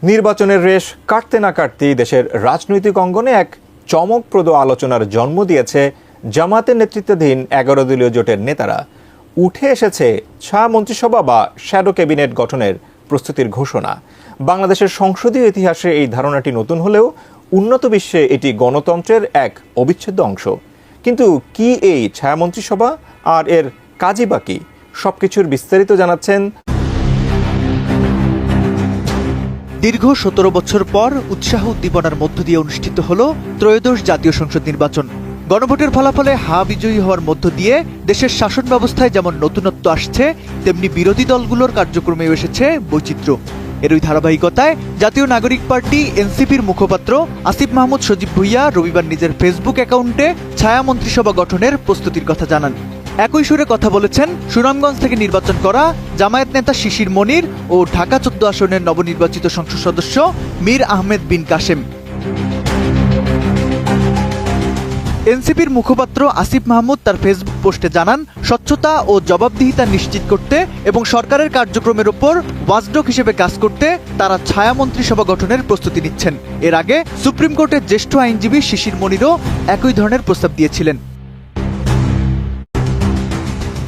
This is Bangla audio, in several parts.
নির্বাচনের রেশ কাটতে না কাটতেই দেশের রাজনৈতিক অঙ্গনে এক চমকপ্রদ আলোচনার জন্ম দিয়েছে জামায়াতের নেতৃত্বাধীন ১১ দলীয় জোটের নেতারা। উঠে এসেছে ছায়া মন্ত্রিসভা বা শ্যাডো ক্যাবিনেট গঠনের প্রস্তুতির ঘোষণা। বাংলাদেশের সংসদীয় ইতিহাসে এই ধারণাটি নতুন হলেও উন্নত বিশ্বে এটি গণতন্ত্রের এক অবিচ্ছেদ্য অংশ। কিন্তু কি এই ছায়া মন্ত্রিসভা আর এর কাজই বাকি, সবকিছুর বিস্তারিত জানাচ্ছেন। দীর্ঘ ১৭ বছর পর উৎসাহ উদ্দীপনার মধ্য দিয়ে অনুষ্ঠিত হল ত্রয়োদশ জাতীয় সংসদ নির্বাচন। গণভোটের ফলাফলে হা বিজয়ী হওয়ার মধ্য দিয়ে দেশের শাসন ব্যবস্থায় যেমন নতুনত্ব আসছে, তেমনি বিরোধী দলগুলোর কার্যক্রমেও এসেছে বৈচিত্র্য। এরই ধারাবাহিকতায় জাতীয় নাগরিক পার্টি এনসিপির মুখপাত্র আসিফ মাহমুদ সজীব ভুইয়া রবিবার নিজের ফেসবুক অ্যাকাউন্টে ছায়া মন্ত্রিসভা গঠনের প্রস্তুতির কথা জানান। একই সুরে কথা বলেছেন সুনামগঞ্জ থেকে নির্বাচন করা জামায়াত নেতা শিশির মনির ও ঢাকা ১৪ আসনের নবনির্বাচিত সংসদ সদস্য মীর আহমেদ বিন কাশেম। এনসিপির মুখপাত্র আসিফ মাহমুদ তার ফেসবুক পোস্টে জানান, স্বচ্ছতা ও জবাবদিহিতা নিশ্চিত করতে এবং সরকারের কার্যক্রমের উপর ওয়াচডগ হিসেবে কাজ করতে তারা ছায়া মন্ত্রিসভা গঠনের প্রস্তুতি নিচ্ছেন। এর আগে সুপ্রিম কোর্টের জ্যেষ্ঠ আইনজীবী শিশির মনিরও একই ধরনের প্রস্তাব দিয়েছিলেন।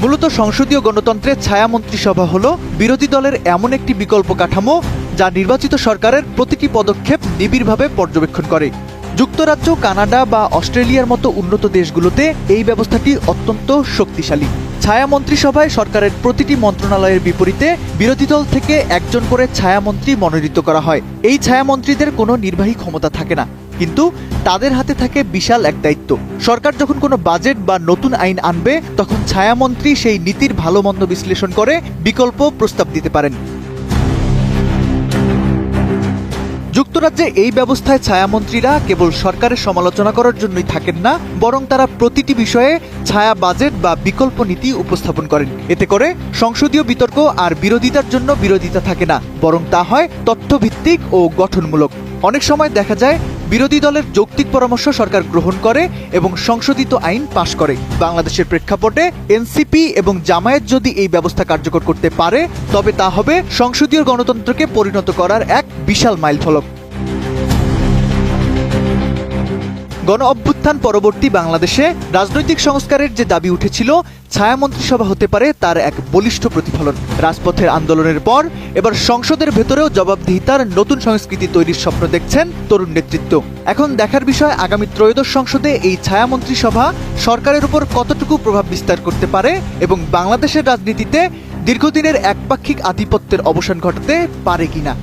মূলত সংসদীয় গণতন্ত্রে ছায়া মন্ত্রিসভা হল বিরোধী দলের এমন একটি বিকল্প কাঠামো যা নির্বাচিত সরকারের প্রতিটি পদক্ষেপ নিবিড়ভাবে পর্যবেক্ষণ করে। যুক্তরাজ্য, কানাডা বা অস্ট্রেলিয়ার মতো উন্নত দেশগুলোতে এই ব্যবস্থাটি অত্যন্ত শক্তিশালী। ছায়া মন্ত্রিসভায় সরকারের প্রতিটি মন্ত্রণালয়ের বিপরীতে বিরোধী দল থেকে একজন করে ছায়ামন্ত্রী মনোনীত করা হয়। এই ছায়ামন্ত্রীদের কোনো নির্বাহী ক্ষমতা থাকে না, কিন্তু তাদের হাতে থাকে বিশাল এক দায়িত্ব। সরকার যখন কোনো বাজেট বা নতুন আইন আনবে, তখন ছায়ামন্ত্রী সেই নীতির ভালো মন্দ বিশ্লেষণ করে বিকল্প প্রস্তাব দিতে পারেন। যুক্তরাজ্যে এই ব্যবস্থায় ছায়ামন্ত্রীরা কেবল সরকারের সমালোচনা করার জন্যই থাকেন না, বরং তারা প্রতিটি বিষয়ে ছায়া বাজেট বা বিকল্প নীতি উপস্থাপন করেন। এতে করে সংসদীয় বিতর্ক আর বিরোধিতার জন্য বিরোধিতা থাকে না, বরং তা হয় তথ্যভিত্তিক ও গঠনমূলক। অনেক সময় দেখা যায় বিরোধী দলের যৌক্তিক পরামর্শ সরকার গ্রহণ করে এবং সংশোধিত আইন পাশ করে। বাংলাদেশের প্রেক্ষাপটে এনসিপি এবং জামায়াত যদি এই ব্যবস্থা কার্যকর করতে পারে, তবে তা হবে সংসদীয় গণতন্ত্রকে পরিণত করার এক বিশাল মাইলফলক। গণ অভ্যুত্থান পরবর্তী বাংলাদেশে রাজনৈতিক সংস্কারের যে দাবি উঠেছিল, ছায়া মন্ত্রিসভা হতে পারে তার এক বলিষ্ঠ প্রতিফলন। রাজপথের আন্দোলনের পর এবার সংসদের ভেতরেও জবাবদিহিতার নতুন সংস্কৃতি তৈরির স্বপ্ন দেখছেন তরুণ নেতৃত্ব। এখন দেখার বিষয় আগামী ত্রয়োদশ সংসদে এই ছায়া মন্ত্রিসভা সরকারের উপর কতটুকু প্রভাব বিস্তার করতে পারে এবং বাংলাদেশের রাজনীতিতে দীর্ঘদিনের একপাক্ষিক আধিপত্যের অবসান ঘটাতে পারে কিনা।